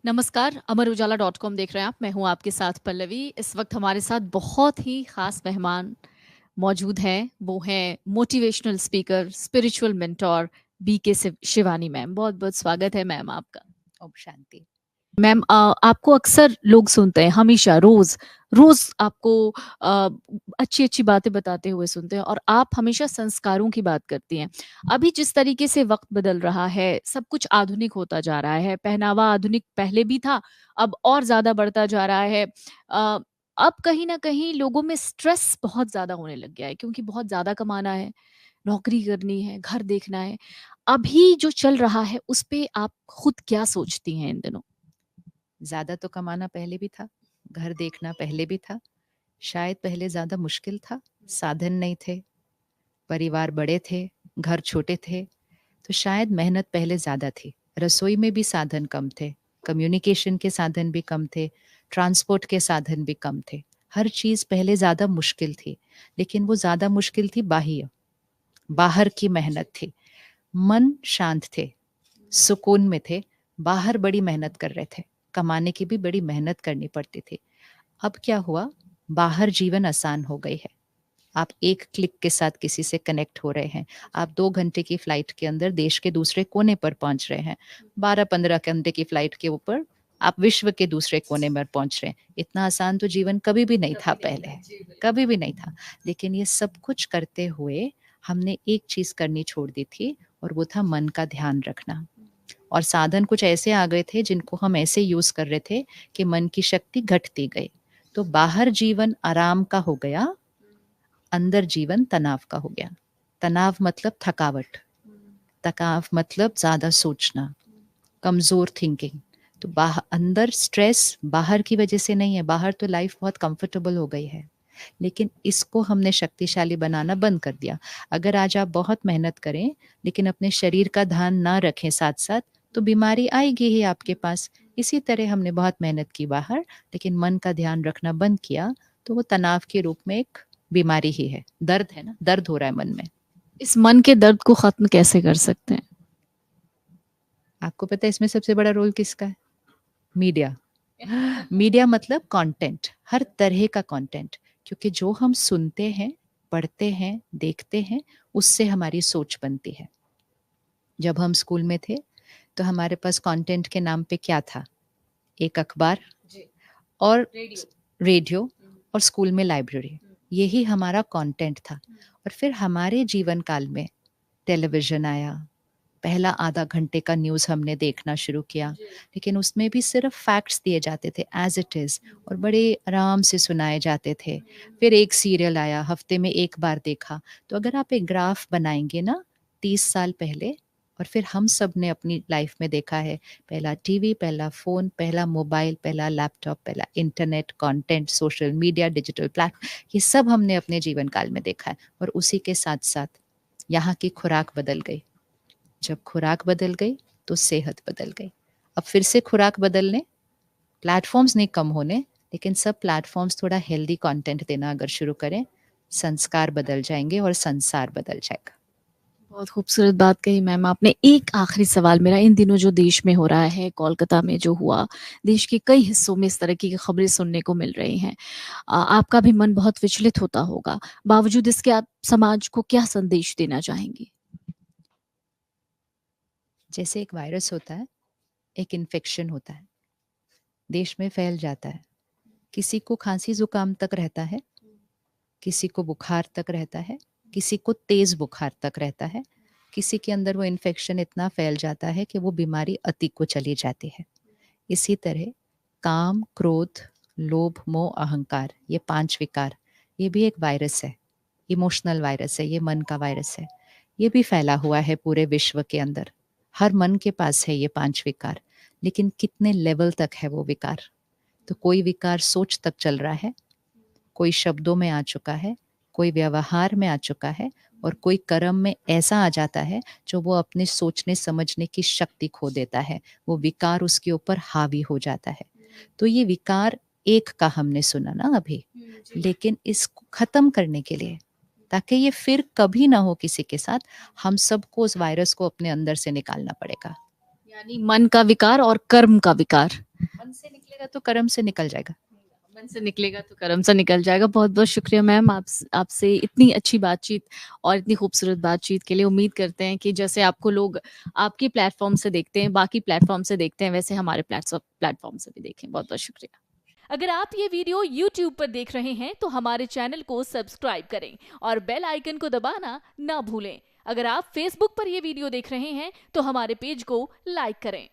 नमस्कार, Amar Ujala dot com देख रहे हैं आप। मैं हूं आपके साथ पल्लवी। इस वक्त हमारे साथ बहुत ही खास मेहमान मौजूद हैं। वो हैं motivational speaker, spiritual mentor B K Shivani ma'am. बहुत बहुत स्वागत है मैम आपका। ओम शांति। मैम, आपको अक्सर लोग सुनते हैं, हमेशा रोज रोज आपको अच्छी अच्छी बातें बताते हुए सुनते हैं, और आप हमेशा संस्कारों की बात करती हैं। अभी जिस तरीके से वक्त बदल रहा है, सब कुछ आधुनिक होता जा रहा है, पहनावा आधुनिक पहले भी था, अब और ज्यादा बढ़ता जा रहा है। अ, अब कहीं ना कहीं लोगों में स्ट्रेस बहुत ज्यादा होने लग गया है, क्योंकि बहुत ज्यादा कमाना है, नौकरी करनी है, घर देखना है। अभी जो चल रहा है उस पे आप खुद क्या सोचती हैं इन दिनों? ज्यादा तो कमाना पहले भी था, घर देखना पहले भी था। शायद पहले ज्यादा मुश्किल था, साधन नहीं थे, परिवार बड़े थे, घर छोटे थे, तो शायद मेहनत पहले ज्यादा थी। रसोई में भी साधन कम थे, कम्युनिकेशन के साधन भी कम थे, ट्रांसपोर्ट के साधन भी कम थे। हर चीज पहले ज्यादा मुश्किल थी, लेकिन वो ज्यादा मुश्किल थी बाह्य, बाहर की मेहनत थी। मन शांत थे, सुकून में थे। बाहर बड़ी मेहनत कर रहे थे, कमाने की भी बड़ी मेहनत करनी पड़ती थी। अब क्या हुआ, बाहर जीवन आसान हो गई है। आप एक क्लिक के साथ किसी से कनेक्ट हो रहे हैं। आप 2 घंटे की फ्लाइट के अंदर देश के दूसरे कोने पर पहुंच रहे हैं। 12-15 घंटे की फ्लाइट के ऊपर आप विश्व के दूसरे कोने में पहुंच रहे हैं। इतना आसान तो जीवन कभी भी नहीं था पहले, कभी भी नहीं था। लेकिन ये सब कुछ करते हुए हमने एक चीज करनी छोड़ दी थी, और वो था मन का ध्यान रखना। और साधन कुछ ऐसे आ गए थे जिनको हम ऐसे यूज कर रहे थे कि मन की शक्ति घटती गई। तो बाहर जीवन आराम का हो गया, अंदर जीवन तनाव का हो गया। तनाव मतलब थकावट, थकाव मतलब ज्यादा सोचना, कमजोर थिंकिंग। तो बाहर अंदर स्ट्रेस बाहर की वजह से नहीं है। बाहर तो लाइफ बहुत कंफर्टेबल हो गई है, लेकिन इसको हमने शक्तिशाली बनाना बंद कर दिया। अगर आज आप बहुत मेहनत करें लेकिन अपने शरीर का ध्यान ना रखें साथ साथ, तो बीमारी आएगी ही आपके पास। इसी तरह हमने बहुत मेहनत की बाहर, लेकिन मन का ध्यान रखना बंद किया, तो वो तनाव के रूप में एक बीमारी ही है। दर्द है ना, दर्द हो रहा है मन में। इस मन के दर्द को खत्म कैसे कर सकते हैं? आपको पता है इसमें सबसे बड़ा रोल किसका है? मीडिया। मीडिया मतलब कंटेंट, हर तरह का कंटेंट। क्योंकि जो हम सुनते हैं, पढ़ते हैं, देखते हैं, उससे हमारी सोच बनती है। जब हम स्कूल में थे तो हमारे पास कंटेंट के नाम पे क्या था? एक अखबार और रेडियो, और स्कूल में लाइब्रेरी। यही हमारा कंटेंट था। और फिर हमारे जीवन काल में टेलीविजन आया। पहला आधा घंटे का न्यूज़ हमने देखना शुरू किया, लेकिन उसमें भी सिर्फ फैक्ट्स दिए जाते थे एज इट इज़, और बड़े आराम से सुनाए जाते थे। फिर एक सीरियल आया, हफ्ते में एक बार देखा। तो अगर आप एक ग्राफ बनाएंगे ना, 30 साल पहले और फिर हम सब ने अपनी लाइफ में देखा है, पहला टीवी, पहला फ़ोन, पहला मोबाइल, पहला लैपटॉप, पहला internet, content, social media, digital platform, ये सब हमने अपने जीवन काल में देखा है। और उसी के साथ साथ यहाँ की खुराक बदल गई। जब खुराक बदल गई तो सेहत बदल गई। अब फिर से खुराक बदलने, प्लेटफॉर्म्स नहीं कम होने, लेकिन सब प्लेटफॉर्म्स थोड़ा हेल्दी कंटेंट देना अगर शुरू करें, संस्कार बदल जाएंगे और संसार बदल जाएगा। बहुत खूबसूरत बात कही मैम आपने। एक आखिरी सवाल मेरा, इन दिनों जो देश में हो रहा है, कोलकाता में जो हुआ, देश के कई हिस्सों में इस तरह की खबरें सुनने को मिल रही हैं। आपका भी मन बहुत विचलित होता होगा। बावजूद इसके आप समाज को क्या संदेश देना चाहेंगी? जैसे एक वायरस होता है, एक इन्फेक्शन होता है, देश में फैल जाता है। किसी को खांसी जुकाम तक रहता है, किसी को बुखार तक रहता है, किसी को तेज बुखार तक रहता है। किसी के अंदर वो इन्फेक्शन इतना फैल जाता है कि वो बीमारी अति को चली जाती है। इसी तरह काम, क्रोध, लोभ, मोह, अहंकार, ये 5 विकार, ये भी एक वायरस है। इमोशनल वायरस है, ये मन का वायरस है। ये भी फैला हुआ है पूरे विश्व के अंदर। हर मन के पास है ये 5 विकार। लेकिन कितने लेवल तक है वो विकार? तो कोई विकार सोच तक चल रहा है, कोई शब्दों में आ चुका है, कोई व्यवहार में आ चुका है, और कोई कर्म में ऐसा आ जाता है जो वो अपने सोचने समझने की शक्ति खो देता है। वो विकार उसके ऊपर हावी हो जाता है। तो ये विकार एक का हमने सुना ना अभी, लेकिन इसको खत्म करने के लिए, ताकि ये फिर कभी ना हो किसी के साथ, हम सबको उस वायरस को अपने अंदर से निकालना पड़ेगा। यानी मन का विकार और कर्म का विकार। निकलेगा तो कर्म से निकल जाएगा। मन से निकलेगा तो कर्म से निकल जाएगा। बहुत बहुत शुक्रिया मैम, आपसे इतनी अच्छी बातचीत और इतनी खूबसूरत बातचीत के लिए। उम्मीद करते हैं कि जैसे आपको लोग आपके प्लेटफॉर्म से देखते हैं, बाकी प्लेटफॉर्म से देखते हैं, वैसे हमारे प्लेटफॉर्म से भी देखें। बहुत बहुत शुक्रिया। अगर आप ये वीडियो YouTube पर देख रहे हैं तो हमारे चैनल को सब्सक्राइब करें और बेल आइकन को दबाना ना भूलें। अगर आप Facebook पर ये वीडियो देख रहे हैं तो हमारे पेज को लाइक करें।